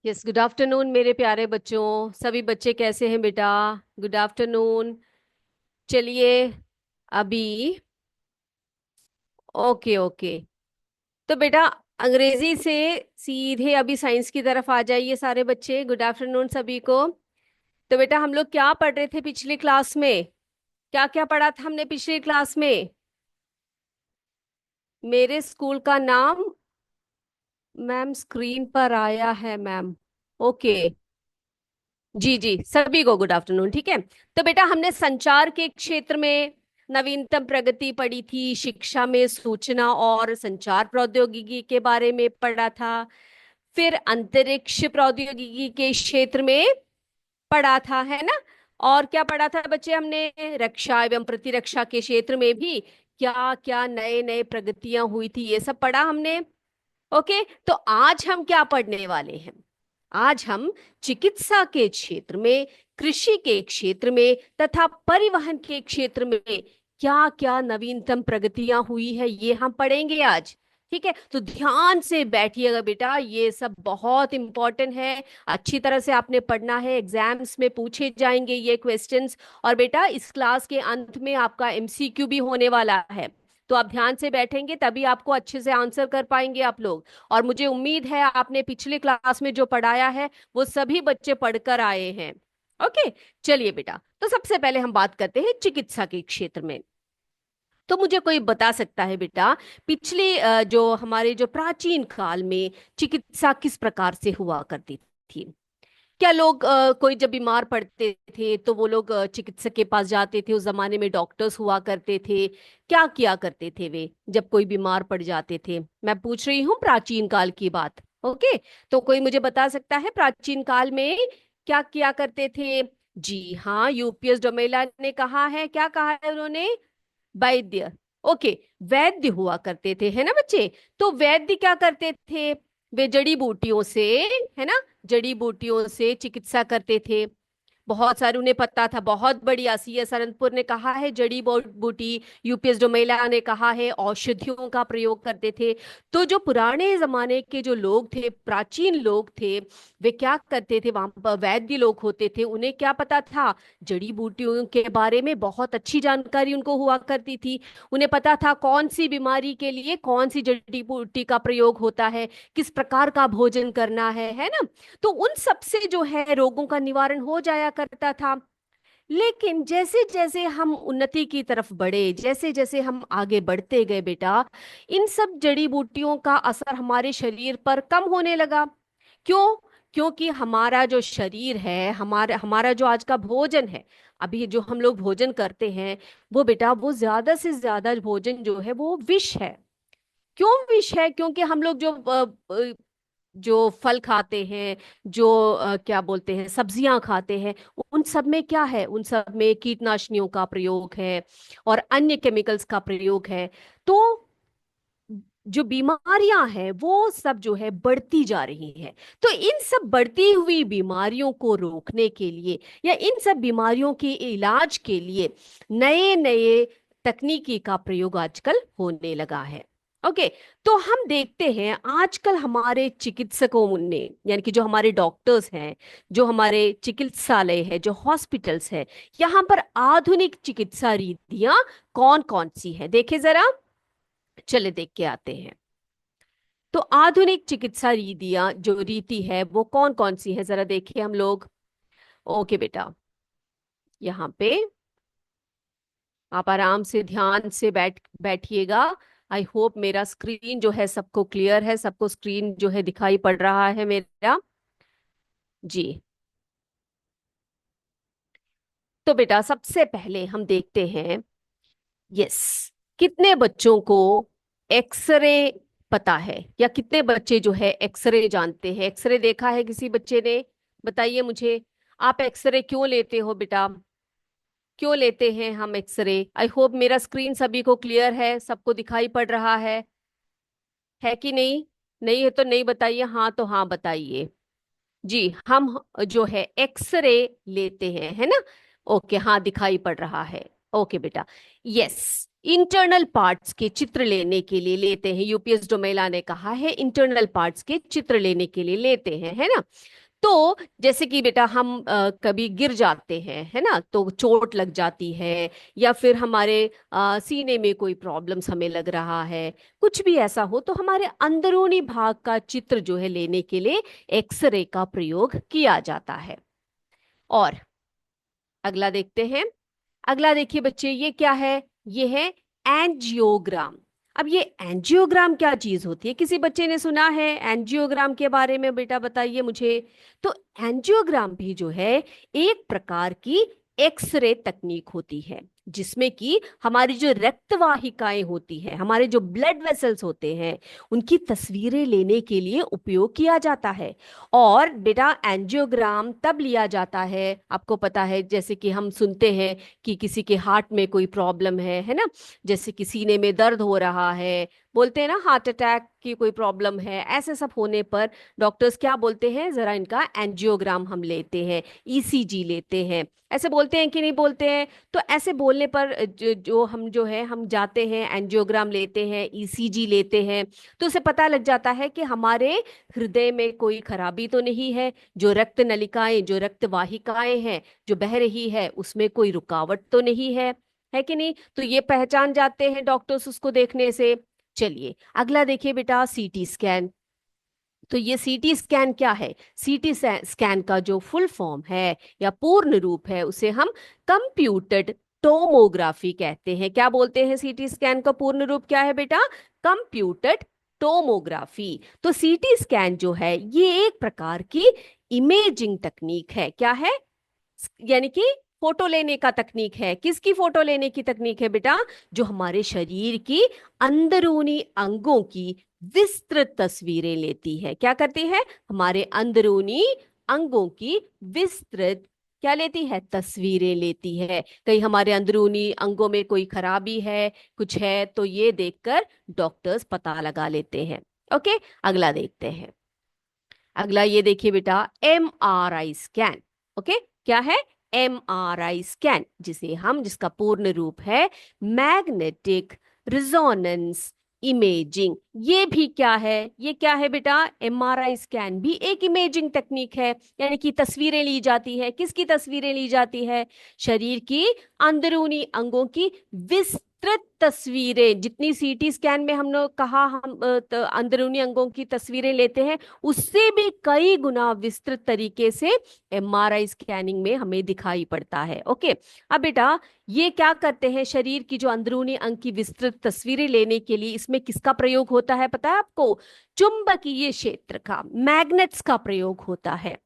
Yes, good afternoon मेरे प्यारे बच्चों। सभी बच्चे कैसे हैं बेटा? Good afternoon. चलिए अभी। Okay okay. तो बेटा अंग्रेजी से सीधे अभी साइंस की तरफ आ जाइए सारे बच्चे। गुड आफ्टरनून सभी को। तो बेटा हम लोग क्या पढ़ रहे थे पिछली क्लास में? क्या क्या पढ़ा था हमने पिछली क्लास में? मेरे स्कूल का नाम मैम स्क्रीन पर आया है मैम। ओके। जी जी, सभी को गुड आफ्टरनून। ठीक है। तो बेटा हमने संचार के क्षेत्र में नवीनतम प्रगति पढ़ी थी, शिक्षा में सूचना और संचार प्रौद्योगिकी के बारे में पढ़ा था। फिर अंतरिक्ष प्रौद्योगिकी के क्षेत्र में पढ़ा था, है ना? और क्या पढ़ा था बच्चे हमने? रक्षा एवं प्रतिरक्षा के क्षेत्र में भी क्या क्या नए नए प्रगतियां हुई थी, ये सब पढ़ा हमने। ओके। तो आज हम क्या पढ़ने वाले हैं? आज हम चिकित्सा के क्षेत्र में, कृषि के क्षेत्र में तथा परिवहन के क्षेत्र में क्या क्या नवीनतम प्रगतियां हुई है ये हम पढ़ेंगे आज। ठीक है, तो ध्यान से बैठिएगा बेटा, ये सब बहुत इंपॉर्टेंट है। अच्छी तरह से आपने पढ़ना है, एग्जाम्स में पूछे जाएंगे ये क्वेश्चंस। और बेटा इस क्लास के अंत में आपका एमसीक्यू भी होने वाला है। तो आप ध्यान से बैठेंगे तभी आपको अच्छे से आंसर कर पाएंगे आप लोग। और मुझे उम्मीद है आपने पिछले क्लास में जो पढ़ाया है वो सभी बच्चे पढ़कर आए हैं। ओके। चलिए बेटा, तो सबसे पहले हम बात करते हैं चिकित्सा के क्षेत्र में। तो मुझे कोई बता सकता है बेटा, पिछले जो हमारे जो प्राचीन काल में चिकित्सा किस प्रकार से हुआ करती थी? क्या लोग कोई जब बीमार पड़ते थे तो वो लोग चिकित्सक के पास जाते थे? उस जमाने में डॉक्टर्स हुआ करते थे। क्या किया करते थे वे जब कोई बीमार पड़ जाते थे? मैं पूछ रही हूँ प्राचीन काल की बात। ओके। तो कोई मुझे बता सकता है प्राचीन काल में क्या किया करते थे? जी हाँ, यूपीएस डोमेला ने कहा है। क्या कहा है उन्होंने? वैद्य। ओके। वैद्य हुआ करते थे, है ना बच्चे? तो वैद्य क्या करते थे? वे जड़ी बूटियों से, है ना, जड़ी बूटियों से चिकित्सा करते थे। बहुत सारे उन्हें पता था, बहुत बढ़िया। सीएस अनंतपुर ने कहा है जड़ी बूटी, यूपीएस डोमेला ने कहा है औषधियों का प्रयोग करते थे। तो जो पुराने जमाने के जो लोग थे, प्राचीन लोग थे, वे क्या करते थे? वहां पर वैद्य लोग होते थे, उन्हें क्या पता था? जड़ी बूटियों के बारे में बहुत अच्छी जानकारी उनको हुआ करती थी। उन्हें पता था कौन सी बीमारी के लिए कौन सी जड़ी बूटी का प्रयोग होता है, किस प्रकार का भोजन करना है ना? तो उन सब से जो है रोगों का निवारण हो जाया करता था। लेकिन जैसे जैसे हम उन्नति की तरफ बढ़े, जैसे जैसे हम आगे बढ़ते गए बेटा, इन सब जड़ी बूटियों का असर हमारे शरीर पर कम होने लगा। क्यों? क्योंकि हमारा जो शरीर है, हमारा हमारा जो आज का भोजन है, अभी जो हम लोग भोजन करते हैं, वो बेटा वो ज्यादा से ज्यादा भोजन जो है वो विष है। क्यों विष है? क्योंकि हम लोग जो फल खाते हैं, जो क्या बोलते हैं, सब्जियां खाते हैं, उन सब में क्या है? उन सब में कीटनाशनियों का प्रयोग है और अन्य केमिकल्स का प्रयोग है। तो जो बीमारियां हैं वो सब जो है बढ़ती जा रही हैं। तो इन सब बढ़ती हुई बीमारियों को रोकने के लिए या इन सब बीमारियों के इलाज के लिए नए नए तकनीकी का प्रयोग आजकल होने लगा है। ओके। तो हम देखते हैं आजकल हमारे चिकित्सकों ने, यानी कि जो हमारे डॉक्टर्स हैं, जो हमारे चिकित्सालय है, जो हॉस्पिटल्स है, यहाँ पर आधुनिक चिकित्सा रीतियां कौन कौन सी है देखे जरा। चले देख के आते हैं। तो आधुनिक चिकित्सा रीति है वो कौन कौन सी है, जरा देखिए हम लोग। ओके बेटा, यहाँ पे आप आराम से ध्यान से बैठिएगा। आई होप मेरा स्क्रीन जो है सबको क्लियर है, सबको स्क्रीन जो है दिखाई पड़ रहा है मेरा। जी। तो बेटा सबसे पहले हम देखते हैं, यस, कितने बच्चों को एक्सरे पता है, या कितने बच्चे जो है एक्सरे जानते हैं? एक्सरे देखा है किसी बच्चे ने? बताइए मुझे। आप एक्सरे क्यों लेते हो बेटा? क्यों लेते हैं हम एक्सरे? आई होप मेरा स्क्रीन सभी को क्लियर है, सबको दिखाई पड़ रहा है कि नहीं? नहीं है तो नहीं बताइए, हाँ तो हाँ बताइए। जी, हम जो है एक्सरे लेते हैं, है ना? ओके, हाँ दिखाई पड़ रहा है। ओके बेटा, यस, इंटरनल पार्ट्स के चित्र लेने के लिए लेते हैं, यूपीएस डोमेला ने कहा है इंटरनल पार्ट्स के चित्र लेने के लिए लेते हैं, है ना। तो जैसे कि बेटा हम कभी गिर जाते हैं, है ना, तो चोट लग जाती है, या फिर हमारे सीने में कोई प्रॉब्लम्स हमें लग रहा है, कुछ भी ऐसा हो, तो हमारे अंदरूनी भाग का चित्र जो है लेने के लिए एक्सरे का प्रयोग किया जाता है। और अगला देखते हैं। अगला देखिए बच्चे, ये क्या है? ये है एंजियोग्राम। अब ये एंजियोग्राम क्या चीज होती है? किसी बच्चे ने सुना है एंजियोग्राम के बारे में? बेटा बताइए मुझे। तो एंजियोग्राम भी जो है एक प्रकार की एक्सरे तकनीक होती है, जिसमें कि हमारी जो रक्त वाहिकाएं होती है, हमारे जो ब्लड वेसल्स होते हैं, उनकी तस्वीरें लेने के लिए उपयोग किया जाता है। और बेटा एंजियोग्राम तब लिया जाता है, आपको पता है, जैसे कि हम सुनते हैं कि किसी के हार्ट में कोई प्रॉब्लम है ना, जैसे कि सीने में दर्द हो रहा है, बोलते हैं ना हार्ट अटैक की कोई प्रॉब्लम है, ऐसे सब होने पर डॉक्टर्स क्या बोलते हैं, जरा इनका एंजियोग्राम हम लेते हैं, ईसीजी लेते हैं, ऐसे बोलते हैं कि नहीं बोलते हैं? तो ऐसे बोलने पर हम जाते हैं, एंजियोग्राम लेते हैं, ईसीजी लेते हैं, तो उसे पता लग जाता है कि हमारे हृदय में कोई खराबी तो नहीं है, जो रक्त नलिकाएं, जो रक्त वाहिकाएं हैं जो बह रही है, उसमें कोई रुकावट तो नहीं है कि नहीं? तो ये पहचान जाते हैं डॉक्टर्स उसको देखने से। चलिए अगला देखिए बेटा, सीटी स्कैन। तो ये सीटी स्कैन क्या है? सीटी स्कैन का जो फुल फॉर्म है या पूर्ण रूप है, उसे हम कंप्यूटेड टोमोग्राफी कहते हैं। क्या बोलते हैं? सीटी स्कैन का पूर्ण रूप क्या है बेटा? Computed tomography. तो सीटी स्कैन जो है ये एक प्रकार की इमेजिंग तकनीक है। क्या है? यानी कि फोटो लेने का तकनीक है। किसकी फोटो लेने की तकनीक है बेटा? जो हमारे शरीर की अंदरूनी अंगों की विस्तृत तस्वीरें लेती है। क्या करती है? हमारे अंदरूनी अंगों की विस्तृत क्या लेती है? तस्वीरें लेती है। कहीं हमारे अंदरूनी अंगों में कोई खराबी है, कुछ है, तो ये देखकर डॉक्टर्स पता लगा लेते हैं। ओके, अगला देखते हैं। अगला ये देखिए बेटा, एमआरआई स्कैन। ओके, क्या है? एमआरआई स्कैन, जिसका पूर्ण रूप है मैग्नेटिक रिजोनेंस इमेजिंग। ये भी क्या है? ये क्या है बेटा? एमआरआई स्कैन भी एक इमेजिंग टेक्निक है, यानी कि तस्वीरें ली जाती है। किसकी तस्वीरें ली जाती है? शरीर की अंदरूनी अंगों की विस्तृत तस्वीरें। जितनी सीटी स्कैन में हम लोग कहा हम अंदरूनी अंगों की तस्वीरें लेते हैं, उससे भी कई गुना विस्तृत तरीके से एमआरआई स्कैनिंग में हमें दिखाई पड़ता है। ओके, अब बेटा ये क्या करते हैं? शरीर की जो अंदरूनी अंग की विस्तृत तस्वीरें लेने के लिए इसमें किसका प्रयोग होता है पता है आपको? चुंबकीय क्षेत्र का, मैग्नेट्स का प्रयोग होता है।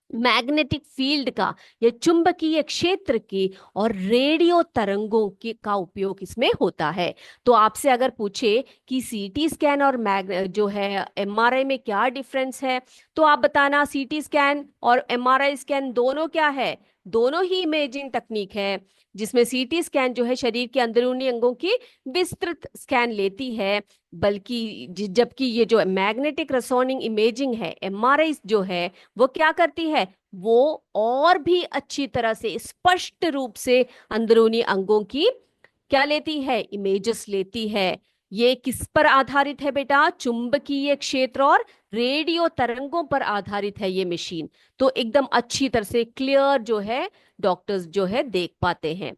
मैग्नेटिक फील्ड का या चुंबकीय क्षेत्र की और रेडियो तरंगों की का उपयोग इसमें होता है। तो आपसे अगर पूछे कि सीटी स्कैन और मैग जो है एमआरआई में क्या डिफरेंस है, तो आप बताना सीटी स्कैन और एमआरआई स्कैन दोनों क्या है? दोनों ही इमेजिंग तकनीक है, जिसमें सीटी स्कैन जो है शरीर के अंदरूनी अंगों की विस्तृत स्कैन लेती है, बल्कि जबकि ये जो मैग्नेटिक रेसोनिंग इमेजिंग है, एमआरआई जो है, वो क्या करती है? वो और भी अच्छी तरह से स्पष्ट रूप से अंदरूनी अंगों की क्या लेती है? इमेजेस लेती है। ये किस पर आधारित है बेटा? चुंबकीय क्षेत्र और रेडियो तरंगों पर आधारित है ये मशीन। तो एकदम अच्छी तरह से क्लियर जो है डॉक्टर्स जो है देख पाते हैं।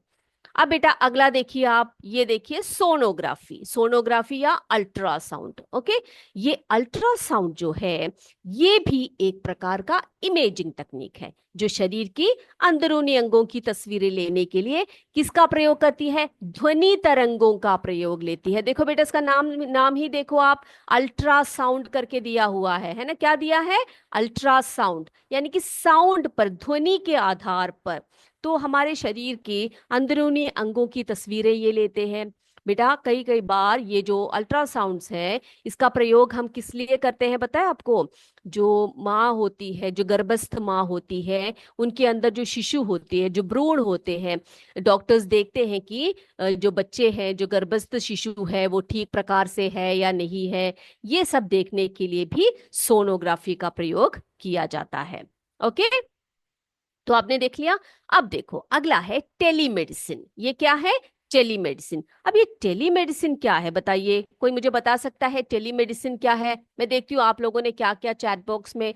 अब बेटा अगला देखिए आप, ये देखिए सोनोग्राफी। सोनोग्राफी या अल्ट्रासाउंड। ओके, ये अल्ट्रासाउंड जो है ये भी एक प्रकार का इमेजिंग तकनीक है, जो शरीर की अंदरूनी अंगों की तस्वीरें लेने के लिए किसका प्रयोग करती है? ध्वनि तरंगों का प्रयोग लेती है। देखो बेटा इसका नाम नाम ही देखो आप, अल्ट्रासाउंड करके दिया हुआ है ना? क्या दिया है? अल्ट्रासाउंड, यानी कि साउंड पर, ध्वनि के आधार पर। तो हमारे शरीर के अंदरूनी अंगों की तस्वीरें ये लेते हैं। बेटा कई कई बार ये जो अल्ट्रासाउंड्स है, इसका प्रयोग हम किस लिए करते हैं पता है आपको? जो माँ होती है, जो गर्भस्थ माँ होती है, उनके अंदर जो शिशु होती है, जो भ्रूण होते हैं, डॉक्टर्स देखते हैं कि जो बच्चे हैं, जो गर्भस्थ शिशु है, वो ठीक प्रकार से है या नहीं है। ये सब देखने के लिए भी सोनोग्राफी का प्रयोग किया जाता है। ओके, तो आपने देख लिया। अब देखो अगला है टेलीमेडिसिन। ये क्या है? टेलीमेडिसिन। अब ये टेलीमेडिसिन क्या है बताइए, कोई मुझे बता सकता है टेलीमेडिसिन क्या है? मैं देखती हूँ आप लोगों ने क्या क्या चैट बॉक्स में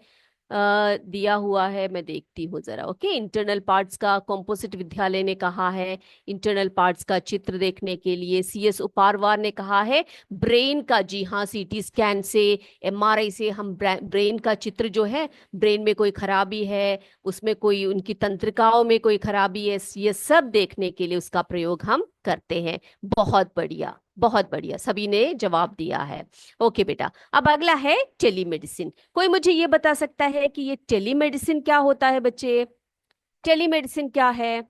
दिया हुआ है, मैं देखती हूँ जरा। ओके, इंटरनल पार्ट्स का कॉम्पोजिट विद्यालय ने कहा है इंटरनल पार्ट्स का चित्र देखने के लिए। सीएस उपारवार ने कहा है ब्रेन का। जी हाँ, सीटी स्कैन से, एमआरआई से हम ब्रेन का चित्र जो है, ब्रेन में कोई खराबी है, उसमें कोई उनकी तंत्रिकाओं में कोई खराबी है, ये सब देखने के लिए उसका प्रयोग हम करते हैं। बहुत बढ़िया, बहुत बढ़िया, सभी ने जवाब दिया है। ओके बेटा, अब अगला है टेलीमेडिसिन। कोई मुझे ये बता सकता है कि ये टेलीमेडिसिन क्या होता है बच्चे? टेलीमेडिसिन क्या है?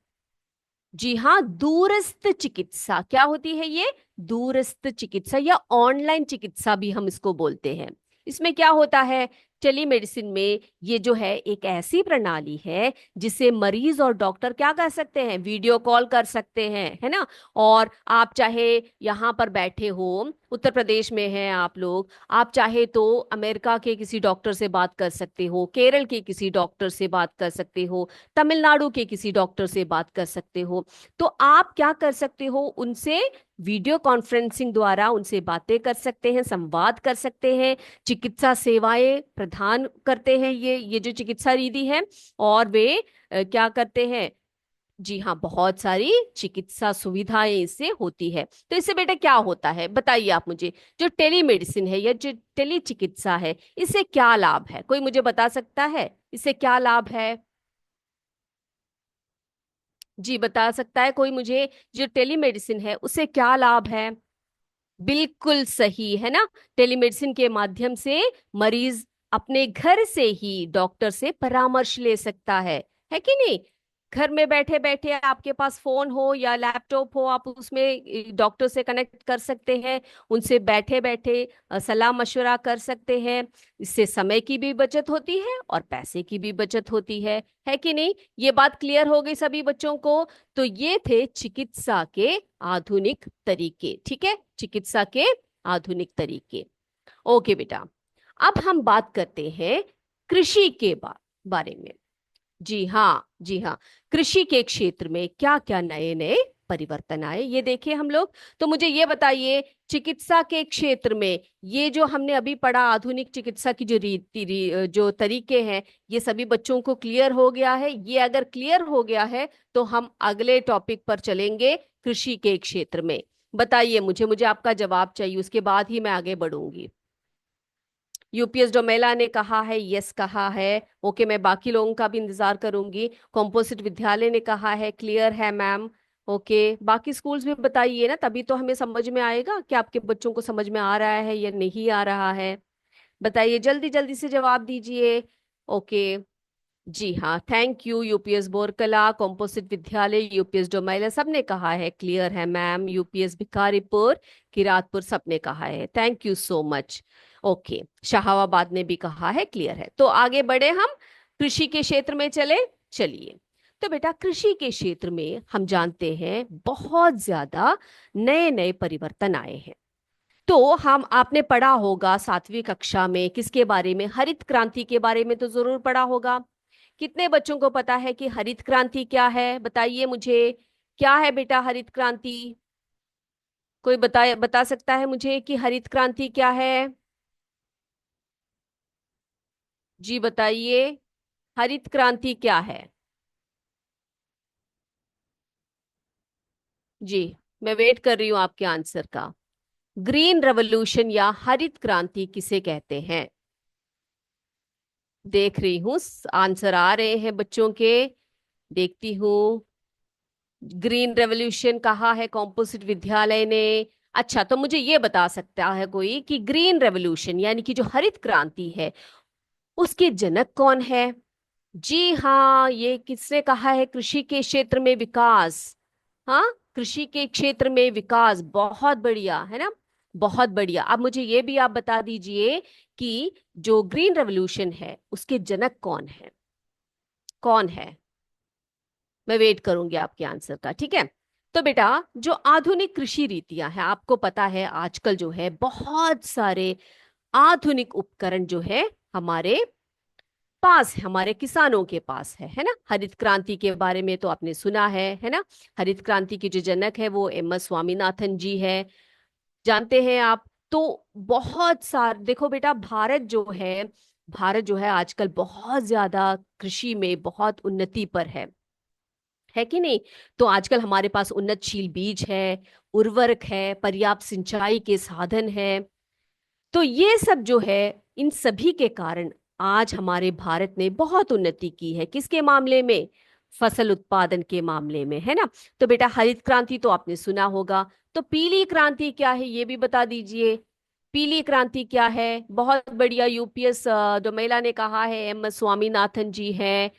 जी हाँ, दूरस्थ चिकित्सा। क्या होती है ये? दूरस्थ चिकित्सा या ऑनलाइन चिकित्सा भी हम इसको बोलते हैं। इसमें क्या होता है? टेलीमेडिसिन में ये जो है एक ऐसी प्रणाली है जिसे मरीज और डॉक्टर क्या कर सकते हैं? वीडियो कॉल कर सकते हैं, है ना। और आप चाहे यहाँ पर बैठे हो, उत्तर प्रदेश में हैं आप लोग, आप चाहे तो अमेरिका के किसी डॉक्टर से बात कर सकते हो, केरल के किसी डॉक्टर से बात कर सकते हो, तमिलनाडु के किसी डॉक्टर से बात कर सकते हो। तो आप क्या कर सकते हो? उनसे वीडियो कॉन्फ्रेंसिंग द्वारा उनसे बातें कर सकते हैं, संवाद कर सकते हैं, चिकित्सा सेवाएं प्रदान करते हैं ये जो चिकित्सा रिधि है। और वे क्या करते हैं? जी हाँ, बहुत सारी चिकित्सा सुविधाएं इससे होती है। तो इससे बेटा क्या होता है बताइए आप मुझे, जो टेलीमेडिसिन है या जो टेली चिकित्सा है, इससे क्या लाभ है? कोई मुझे बता सकता है इससे क्या लाभ है? जी, बता सकता है कोई मुझे, जो टेलीमेडिसिन है उससे क्या लाभ है? बिल्कुल सही है ना। टेलीमेडिसिन के माध्यम से मरीज अपने घर से ही डॉक्टर से परामर्श ले सकता है कि नहीं? घर में बैठे बैठे आपके पास फोन हो या लैपटॉप हो, आप उसमें डॉक्टर से कनेक्ट कर सकते हैं, उनसे बैठे बैठे सलाह मशवरा कर सकते हैं। इससे समय की भी बचत होती है और पैसे की भी बचत होती है कि नहीं? ये बात क्लियर हो गई सभी बच्चों को? तो ये थे चिकित्सा के आधुनिक तरीके। ठीक है, चिकित्सा के आधुनिक तरीके। ओके बेटा, अब हम बात करते हैं कृषि के बारे में। जी हाँ, जी हाँ, कृषि के क्षेत्र में क्या क्या नए नए परिवर्तन आए ये देखिए हम लोग। तो मुझे ये बताइए, चिकित्सा के क्षेत्र में ये जो हमने अभी पढ़ा आधुनिक चिकित्सा की जो जो तरीके हैं, ये सभी बच्चों को क्लियर हो गया है? ये अगर क्लियर हो गया है तो हम अगले टॉपिक पर चलेंगे, कृषि के क्षेत्र में। बताइए मुझे, मुझे आपका जवाब चाहिए, उसके बाद ही मैं आगे बढ़ूंगी। यूपीएस डोमेला ने कहा है, यस कहा है। ओके, मैं बाकी लोगों का भी इंतजार करूंगी। कॉम्पोजिट विद्यालय ने कहा है क्लियर है मैम। ओके, बाकी स्कूल्स भी बताइए ना, तभी तो हमें समझ में आएगा कि आपके बच्चों को समझ में आ रहा है या नहीं आ रहा है। बताइए, जल्दी जल्दी से जवाब दीजिए। ओके, जी हाँ, thank you. UPS Borkala, composite विद्यालय, यूपीएस डोमेला, सबने कहा है क्लियर है मैम। यूपीएस भिखारीपुर, किरातपुर, सबने कहा है, thank you so much. Okay, Shahabad ने भी कहा है क्लियर है। तो आगे बढ़े हम, कृषि के क्षेत्र में चले। चलिए, तो बेटा कृषि के क्षेत्र में हम जानते हैं बहुत ज्यादा नए नए परिवर्तन आए हैं। तो हम, आपने पढ़ा होगा 7वीं कक्षा में किसके बारे में? हरित क्रांति के बारे में तो जरूर पढ़ा होगा। कितने बच्चों को पता है कि हरित क्रांति क्या है? बताइए मुझे, क्या है बेटा हरित क्रांति? कोई बता सकता है मुझे कि हरित क्रांति क्या है? जी बताइए, हरित क्रांति क्या है? जी, मैं वेट कर रही हूं आपके आंसर का। ग्रीन रेवोल्यूशन या हरित क्रांति किसे कहते हैं? देख रही हूँ आंसर आ रहे हैं बच्चों के, देखती हूँ। ग्रीन रेवोल्यूशन कहा है कॉम्पोजिट विद्यालय ने। अच्छा, तो मुझे ये बता सकता है कोई कि ग्रीन रेवोल्यूशन यानी कि जो हरित क्रांति है, उसके जनक कौन है? जी हाँ, ये किसने कहा है? कृषि के क्षेत्र में विकास। हाँ, कृषि के क्षेत्र में विकास, बहुत बढ़िया है ना, बहुत बढ़िया। अब मुझे ये भी आप बता दीजिए कि जो ग्रीन रेवोल्यूशन है उसके जनक कौन है? कौन है? मैं वेट करूंगी आपके आंसर का, ठीक है। तो बेटा, जो आधुनिक कृषि रीतियां हैं, आपको पता है आजकल जो है बहुत सारे आधुनिक उपकरण जो है हमारे पास है, हमारे किसानों के पास है ना। हरित क्रांति के बारे में तो आपने सुना है ना। हरित क्रांति के जो जनक है वो एम एस स्वामीनाथन जी है, जानते हैं आप। तो बहुत सार देखो बेटा, भारत जो है आजकल बहुत ज्यादा कृषि में बहुत उन्नति पर है कि नहीं। तो आजकल हमारे पास उन्नतशील बीज है, उर्वरक है, पर्याप्त सिंचाई के साधन है। तो ये सब जो है, इन सभी के कारण आज हमारे भारत ने बहुत उन्नति की है। किसके मामले में? फसल उत्पादन के मामले में, है ना। तो बेटा हरित क्रांति तो आपने सुना होगा। तो पीली क्रांति क्या है ये भी बता दीजिए। पीली क्रांति क्या है? बहुत बढ़िया, यूपीएस डोमेला ने कहा है, एम एस स्वामीनाथन जी हैं।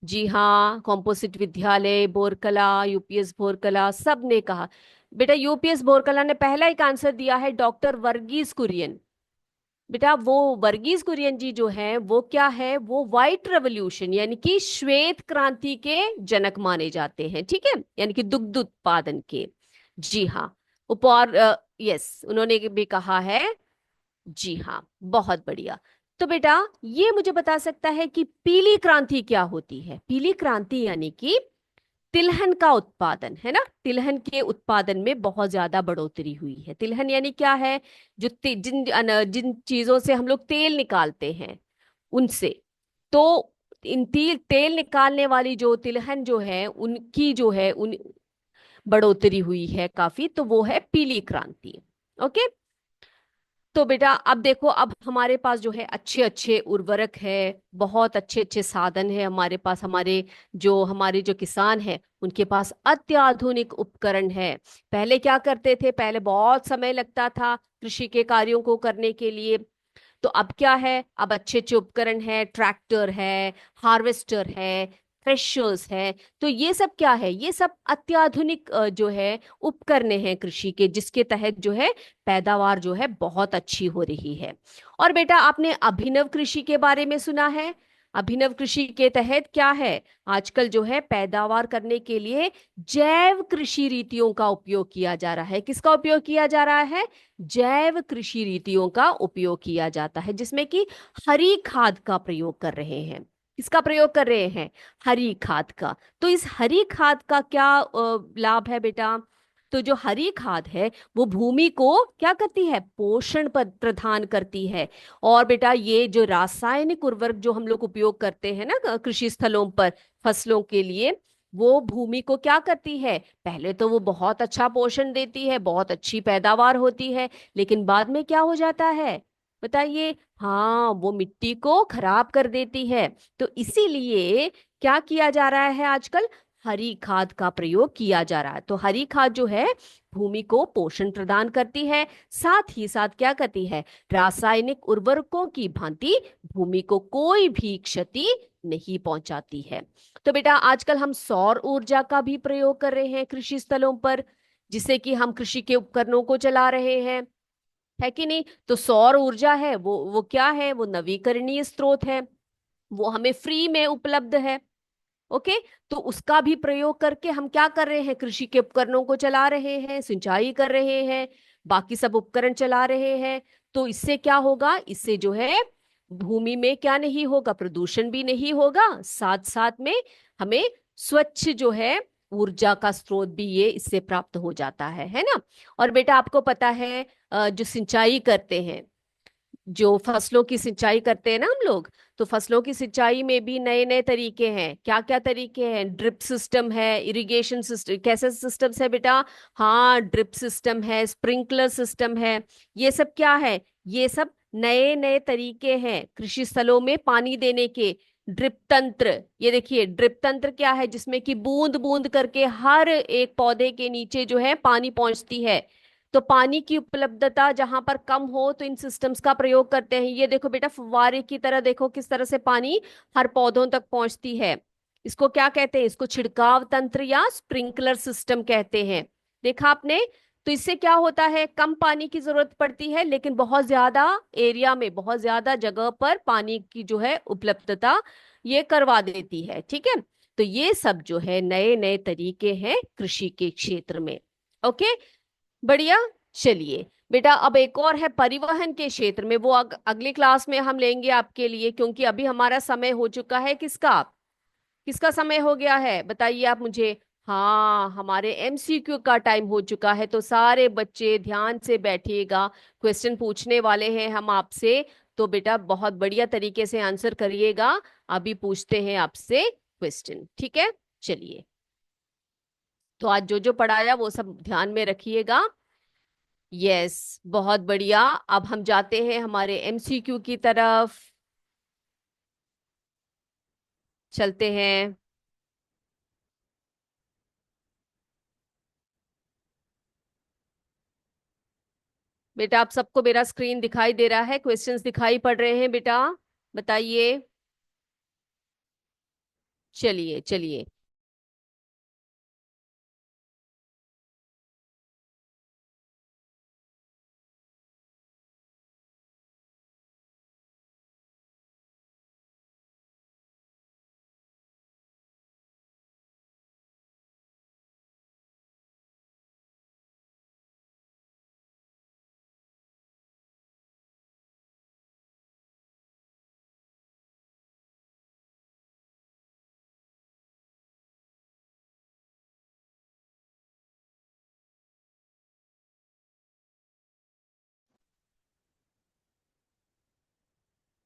जी हाँ, कॉम्पोजिट विद्यालय बोरकला, यूपीएस बोरकला, सब ने कहा। बेटा यूपीएस बोरकला ने पहला एक आंसर दिया है, डॉक्टर वर्गीज कुरियन। बेटा वो वर्गीज कुरियन जी जो है वो क्या है, वो व्हाइट रेवोल्यूशन यानी कि श्वेत क्रांति के जनक माने जाते हैं, ठीक है, यानी कि दुग्ध उत्पादन के। जी हाँ, उपहार, यस, उन्होंने भी कहा है। जी हाँ, बहुत बढ़िया। तो बेटा ये मुझे बता सकता है कि पीली क्रांति क्या होती है? पीली क्रांति यानी कि तिलहन का उत्पादन, है ना। तिलहन के उत्पादन में बहुत ज्यादा बढ़ोतरी हुई है। तिलहन यानी क्या है? जो जिन चीजों से हम लोग तेल निकालते हैं उनसे। तो इन तेल निकालने वाली जो तिलहन जो है उनकी जो है उन बढ़ोतरी हुई है काफी, तो वो है पीली क्रांति। ओके। तो बेटा अब देखो, अब हमारे पास जो है अच्छे अच्छे उर्वरक है, बहुत अच्छे अच्छे साधन है हमारे पास। हमारे जो किसान है उनके पास अत्याधुनिक उपकरण है। पहले क्या करते थे? पहले बहुत समय लगता था कृषि के कार्यों को करने के लिए। तो अब क्या है? अब अच्छे अच्छे उपकरण है, ट्रैक्टर है, हार्वेस्टर है, थ्रेशर्स है। तो ये सब क्या है? ये सब अत्याधुनिक जो है उपकरण हैं कृषि के, जिसके तहत जो है पैदावार जो है बहुत अच्छी हो रही है। और बेटा आपने अभिनव कृषि के बारे में सुना है? अभिनव कृषि के तहत क्या है? आजकल जो है पैदावार करने के लिए जैव कृषि रीतियों का उपयोग किया जा रहा है। किसका उपयोग किया जा रहा है? जैव कृषि रीतियों का उपयोग किया जाता है, जिसमें कि हरी खाद का प्रयोग कर रहे हैं। किसका प्रयोग कर रहे हैं? हरी खाद का। तो इस हरी खाद का क्या लाभ है बेटा? तो जो हरी खाद है वो भूमि को क्या करती है? पोषण प्रदान करती है। और बेटा ये जो रासायनिक उर्वरक जो हम लोग उपयोग करते हैं ना कृषि स्थलों पर फसलों के लिए, वो भूमि को क्या करती है? पहले तो वो बहुत अच्छा पोषण देती है, बहुत अच्छी पैदावार होती है, लेकिन बाद में क्या हो जाता है बताइए? हाँ, वो मिट्टी को खराब कर देती है। तो इसीलिए क्या किया जा रहा है आजकल? हरी खाद का प्रयोग किया जा रहा है। तो हरी खाद जो है भूमि को पोषण प्रदान करती है, साथ ही साथ क्या करती है? रासायनिक उर्वरकों की भांति भूमि को कोई भी क्षति नहीं पहुंचाती है। तो बेटा आजकल हम सौर ऊर्जा का भी प्रयोग कर रहे हैं कृषि स्थलों पर, जिससे कि हम कृषि के उपकरणों को चला रहे हैं, है कि नहीं। तो सौर ऊर्जा है वो क्या है? वो नवीकरणीय स्रोत है, वो हमें फ्री में उपलब्ध है। ओके। तो उसका भी प्रयोग करके हम क्या कर रहे हैं? कृषि के उपकरणों को चला रहे हैं, सिंचाई कर रहे हैं, बाकी सब उपकरण चला रहे हैं। तो इससे क्या होगा? इससे जो है भूमि में क्या नहीं होगा? प्रदूषण भी नहीं होगा, साथ साथ में हमें स्वच्छ जो है ऊर्जा का स्रोत भी ये इससे प्राप्त हो जाता है ना। और बेटा आपको पता है जो सिंचाई करते हैं, जो फसलों की सिंचाई करते हैं ना हम लोग, तो फसलों की सिंचाई में भी नए नए तरीके हैं। क्या क्या तरीके हैं? ड्रिप सिस्टम है, इरिगेशन सिस्टम। कैसे सिस्टम्स है बेटा? हाँ, ड्रिप सिस्टम है, स्प्रिंकलर सिस्टम है। ये सब क्या है? ये सब नए नए तरीके हैं कृषि स्थलों में पानी देने के। ड्रिप तंत्र, ये देखिए ड्रिप तंत्र क्या है? जिसमें कि बूंद बूंद करके हर एक पौधे के नीचे जो है पानी पहुंचती है। तो पानी की उपलब्धता जहां पर कम हो तो इन सिस्टम्स का प्रयोग करते हैं। ये देखो बेटा फुव्वारे की तरह, देखो किस तरह से पानी हर पौधों तक पहुंचती है। इसको क्या कहते हैं? इसको छिड़काव तंत्र या स्प्रिंकलर सिस्टम कहते हैं। देखा आपने? तो इससे क्या होता है? कम पानी की जरूरत पड़ती है, लेकिन बहुत ज्यादा एरिया में, बहुत ज्यादा जगह पर पानी की जो है उपलब्धता ये करवा देती है, ठीक है। तो ये सब जो है नए नए तरीके हैं कृषि के क्षेत्र में। ओके, बढ़िया। चलिए, बेटा अब एक और है परिवहन के क्षेत्र में, वो अगली क्लास में हम लेंगे आपके लिए, क्योंकि अभी हमारा समय हो चुका है। किसका किसका समय हो गया है बताइए आप मुझे। हाँ, हमारे एमसीक्यू का टाइम हो चुका है, तो सारे बच्चे ध्यान से बैठिएगा। क्वेश्चन पूछने वाले हैं हम आपसे, तो बेटा बहुत बढ़िया तरीके से आंसर करिएगा। अभी पूछते हैं आपसे क्वेश्चन, ठीक है। चलिए, तो आज जो जो पढ़ाया वो सब ध्यान में रखिएगा। यस, बहुत बढ़िया। अब हम जाते हैं हमारे एमसीक्यू की तरफ, चलते हैं। बेटा आप सबको मेरा स्क्रीन दिखाई दे रहा है, क्वेश्चंस दिखाई पड़ रहे हैं बेटा, बताइए। चलिए चलिए।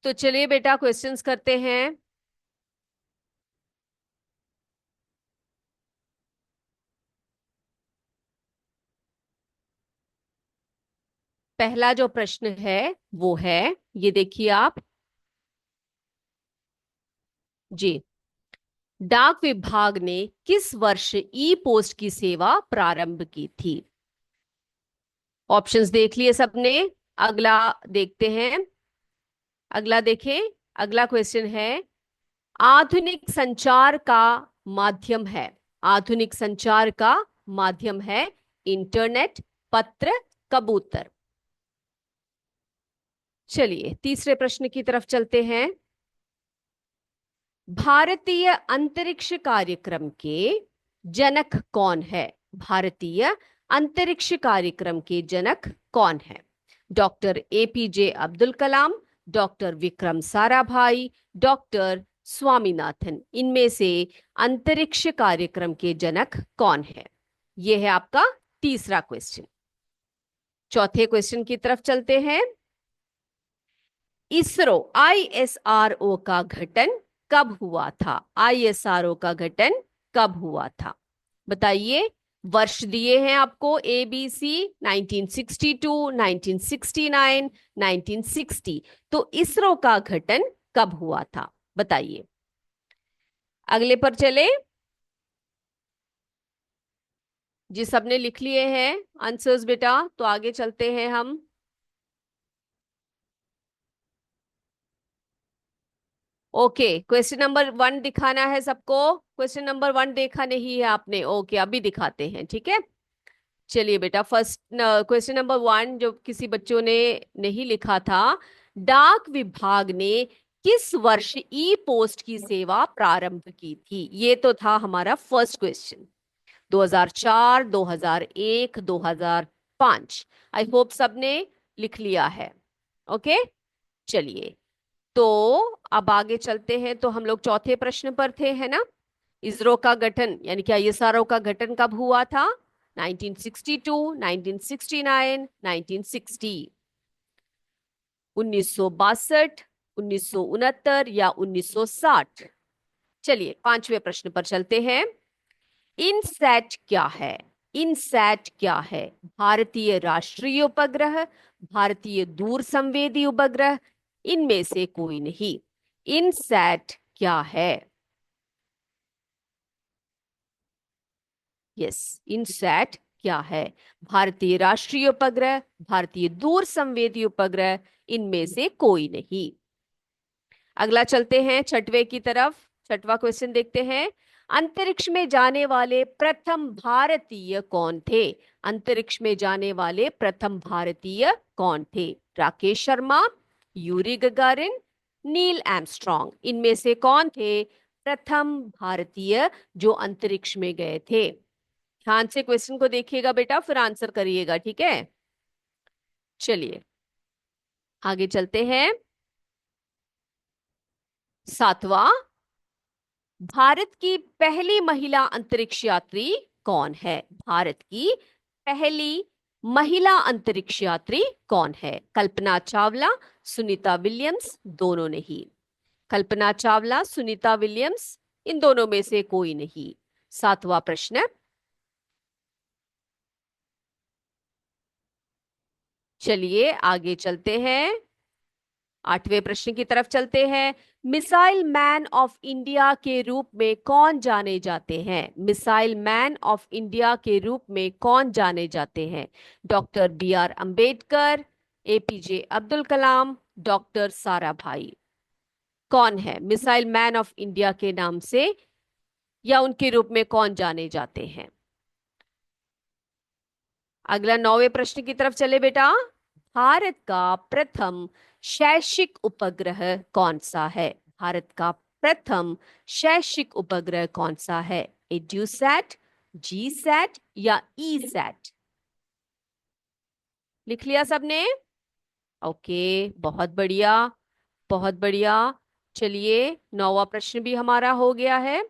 तो चलिए बेटा क्वेश्चंस करते हैं। पहला जो प्रश्न है वो है, ये देखिए आप जी। डाक विभाग ने किस वर्ष ई पोस्ट की सेवा प्रारंभ की थी? ऑप्शंस देख लिए सबने। अगला देखते हैं। अगला देखें। अगला क्वेश्चन है, आधुनिक संचार का माध्यम है, आधुनिक संचार का माध्यम है इंटरनेट, पत्र, कबूतर। चलिए तीसरे प्रश्न की तरफ चलते हैं। भारतीय अंतरिक्ष कार्यक्रम के जनक कौन है? भारतीय अंतरिक्ष कार्यक्रम के जनक कौन है? Doctor APJ Abdul Kalam, doctor Vikram Sarabhai, doctor Swaminathan. इनमें से अंतरिक्ष कार्यक्रम के जनक कौन है? यह है आपका तीसरा क्वेश्चन। चौथे क्वेश्चन की तरफ चलते हैं। इसरो आईएसआरओ का गठन कब हुआ था? आईएसआरओ का गठन कब हुआ था बताइए। वर्ष दिए हैं आपको ए बी सी, 1962, 1969, 1960। तो इसरो का गठन कब हुआ था बताइए। अगले पर चले जी, सबने लिख लिए हैं आंसर्स बेटा, तो आगे चलते हैं हम। ओके, क्वेश्चन नंबर वन दिखाना है सबको। क्वेश्चन नंबर वन देखा नहीं है आपने? ओके, अभी दिखाते हैं, ठीक है। चलिए बेटा, फर्स्ट क्वेश्चन नंबर वन जो किसी बच्चों ने नहीं लिखा था, डाक विभाग ने किस वर्ष ई पोस्ट की सेवा प्रारंभ की थी? ये तो था हमारा फर्स्ट क्वेश्चन। 2004, 2001, 2005। आई होप सबने लिख लिया है। ओके, चलिए। तो अब आगे चलते हैं। तो हम लोग चौथे प्रश्न पर थे, है ना। इसरो का गठन यानी कि आईएसआरओ का गठन कब हुआ था? 1962, 1969, 1960। 1962, 1969 या 1960? चलिए पांचवें प्रश्न पर चलते हैं। इनसैट क्या है? इनसैट क्या है? भारतीय राष्ट्रीय उपग्रह, भारतीय दूर संवेदी उपग्रह, इनमें से कोई नहीं। इनसैट क्या है? यस, इनसैट क्या है? भारतीय राष्ट्रीय उपग्रह, भारतीय दूर संवेदी उपग्रह, इनमें से कोई नहीं। अगला चलते हैं छठवें की तरफ। छठवां क्वेश्चन देखते हैं। अंतरिक्ष में जाने वाले प्रथम भारतीय कौन थे? अंतरिक्ष में जाने वाले प्रथम भारतीय कौन थे? Rakesh Sharma, Yuri Gagarin, Neil Armstrong. इनमें से कौन थे प्रथम भारतीय जो अंतरिक्ष में गए थे? ध्यान से क्वेश्चन को देखिएगा बेटा, फिर आंसर करिएगा, ठीक है। चलिए आगे चलते हैं। सातवां, भारत की पहली महिला अंतरिक्ष यात्री कौन है? भारत की पहली महिला अंतरिक्ष यात्री कौन है? कल्पना चावला, सुनीता विलियम्स, दोनों नहीं। कल्पना चावला, सुनीता विलियम्स, इन दोनों में से कोई नहीं। सातवां प्रश्न, चलिए आगे चलते हैं। आठवें प्रश्न की तरफ चलते हैं। मिसाइल मैन ऑफ इंडिया के रूप में कौन जाने जाते हैं? मिसाइल मैन ऑफ इंडिया के रूप में कौन जाने जाते हैं? Doctor B R Ambedkar, APJ Abdul Kalam, doctor Sarabhai. कौन है मिसाइल मैन ऑफ इंडिया के नाम से या उनके रूप में कौन जाने जाते हैं? अगला नौवें प्रश्न की तरफ चले बेटा। भारत का प्रथम शैक्षिक उपग्रह कौन सा है? भारत का प्रथम शैक्षिक उपग्रह कौन सा है? एड्यूसैट, जी सैट या ई सैट? लिख लिया सबने? ओके, बहुत बढ़िया, बहुत बढ़िया। चलिए नौवां प्रश्न भी हमारा हो गया है।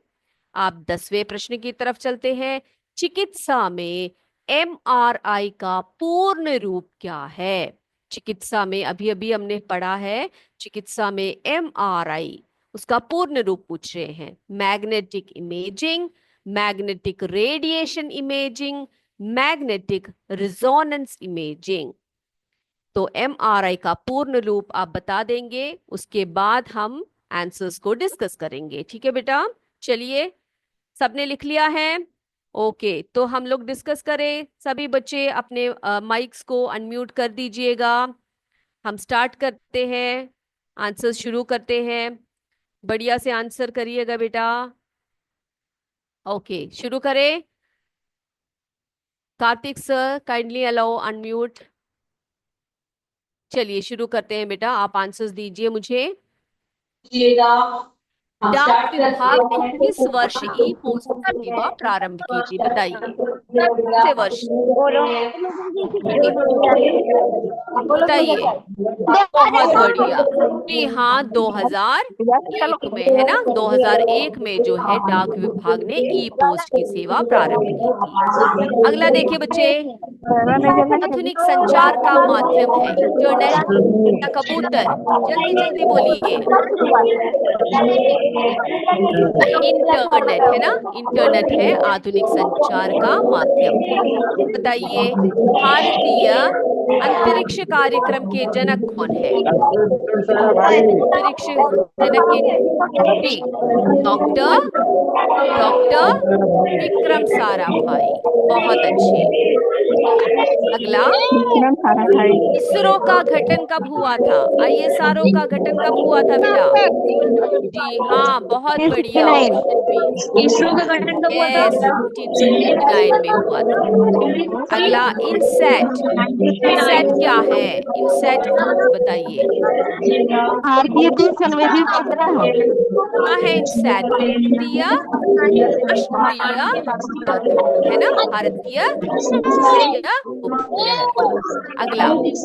आप 10वें प्रश्न की तरफ चलते हैं। चिकित्सा में एमआरआई का पूर्ण रूप क्या है? चिकित्सा में अभी अभी हमने पढ़ा है, चिकित्सा में एमआरआई उसका पूर्ण रूप पूछ रहे हैं। Magnetic imaging, magnetic radiation imaging, magnetic resonance imaging. तो एमआरआई का पूर्ण रूप आप बता देंगे, उसके बाद हम आंसर्स को डिस्कस करेंगे। ठीक है बेटा? चलिए, सबने लिख लिया है? ओके, तो हम लोग डिस्कस करें। सभी बच्चे अपने माइक्स को अनम्यूट कर दीजिएगा। हम स्टार्ट करते हैं, आंसर शुरू करते हैं। बढ़िया से आंसर करिएगा बेटा। ओके, शुरू करें। Kartik sir, kindly allow unmute. चलिए शुरू करते हैं बेटा, आप आंसर्स दीजिए मुझे। डाक विभाग ने किस वर्ष ई पोस्ट सेवा प्रारंभ की थी? बताइए, कौन से वर्ष? बताइए। बहुत बढ़िया, जी हाँ, 2001 में है ना। 2001 में जो है डाक विभाग ने ई पोस्ट की सेवा प्रारंभ की थी। अगला देखिए बच्चे, आधुनिक संचार का माध्यम है इंटरनेट या कबूतर? जल्दी जल्दी बोलिए। इंटरनेट है ना, इंटरनेट है आधुनिक संचार का माध्यम। बताइए, भारतीय अंतरिक्ष कार्यक्रम के जनक कौन है? अंतरिक्ष जनक के जी, डॉक्टर डॉक्टर विक्रम साराभाई। बहुत अच्छे। अगला, इसरो का गठन कब हुआ था? आईएसआरओ का गठन कब हुआ था बेटा? जी हाँ, बहुत बढ़िया, ऑप्शन बी। इसरो का गठन कब हुआ था? यस, 1959 में हुआ था। अगला, इनसैट। इनसैट क्या है? इनसैट बताइए। भारतीय दूरसंवेदी उपग्रह क्या है इनसैट? भारतीय राष्ट्रीय उपग्रह है ना, भारतीय राष्ट्रीय उपग्रह। अगला, इस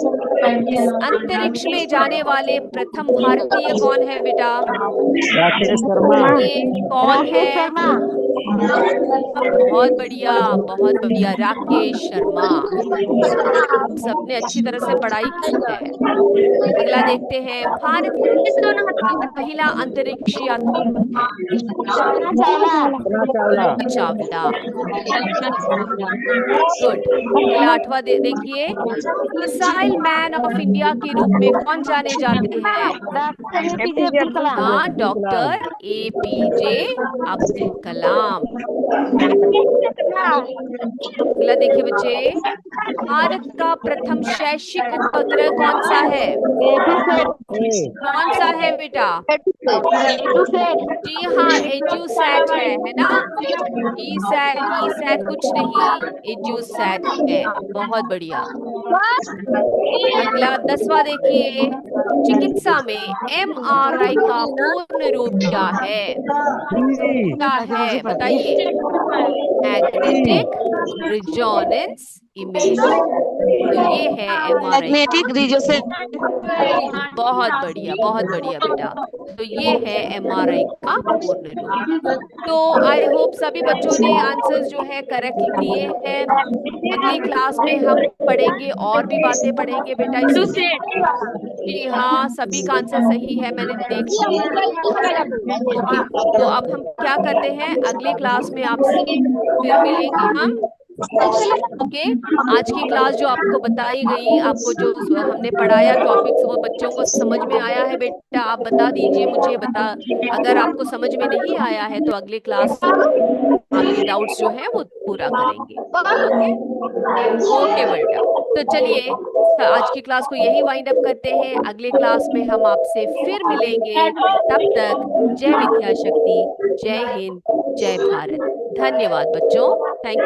अंतरिक्ष में जाने वाले प्रथम भारतीय कौन है बेटा? राकेश शर्मा। ये कौन है? बहुत बढ़िया, बहुत बढ़िया, राकेश शर्मा। सबने अच्छी तरह से पढ़ाई की है। अगला देखते हैं, भारत की महिला अंतरिक्ष यात्री कौन है? कल्पना चावला। चावला। गुड। अगला आठवां देखिए, मिसाइल मैन ऑफ इंडिया के रूप में कौन जाने जाते हैं? एपीजे अब्दुल कलाम। हाँ, डॉक्टर एपीजे अब्दुल कलाम। अगला देखिए बच्चे, भारत का प्रथम शैक्षिक उपग्रह कौन सा है? कौन सा है बेटा? जी हाँ, एड्यूसैट है ना। ई सैट कुछ नहीं, एड्यूसैट है। बहुत बढ़िया। अगला 10वां देखिए, चिकित्सा में एमआरआई का पूर्ण रूप क्या है? क्या है बताइए? Magnetic resonance imaging. तो ये है एमआरआई। Magnetic resonance. बहुत बढ़िया, बहुत बढ़िया बेटा। तो ये है एमआरआई का पूर्ण रूप। तो आई होप सभी बच्चों ने आंसर्स जो है करेक्ट दिए हैं। अगली क्लास में हम पढ़ेंगे और भी बातें पढ़ेंगे बेटा इसमें। जी हाँ, सभी का आंसर सही है, मैंने देख लिया। ओके, तो अब हम क्या करते हैं, अगली क्लास में आपसे फिर मिलेंगे हम। ओके, आज की क्लास जो आपको बताई गई, आपको जो हमने पढ़ाया टॉपिक्स, वो बच्चों को समझ में आया है बेटा? आप बता दीजिए मुझे, अगर आपको समझ में नहीं आया है तो अगली क्लास आपके डाउट्स जो है वो पूरा करेंगे। ओके, ओके बेटा। तो चलिए आज की क्लास को यही वाइंड अप करते हैं, अगले क्लास में हम आपसे फिर मिलेंगे। तब तक जय विद्या शक्ति, जय हिंद, जय भारत। धन्यवाद बच्चों, थैंक यू।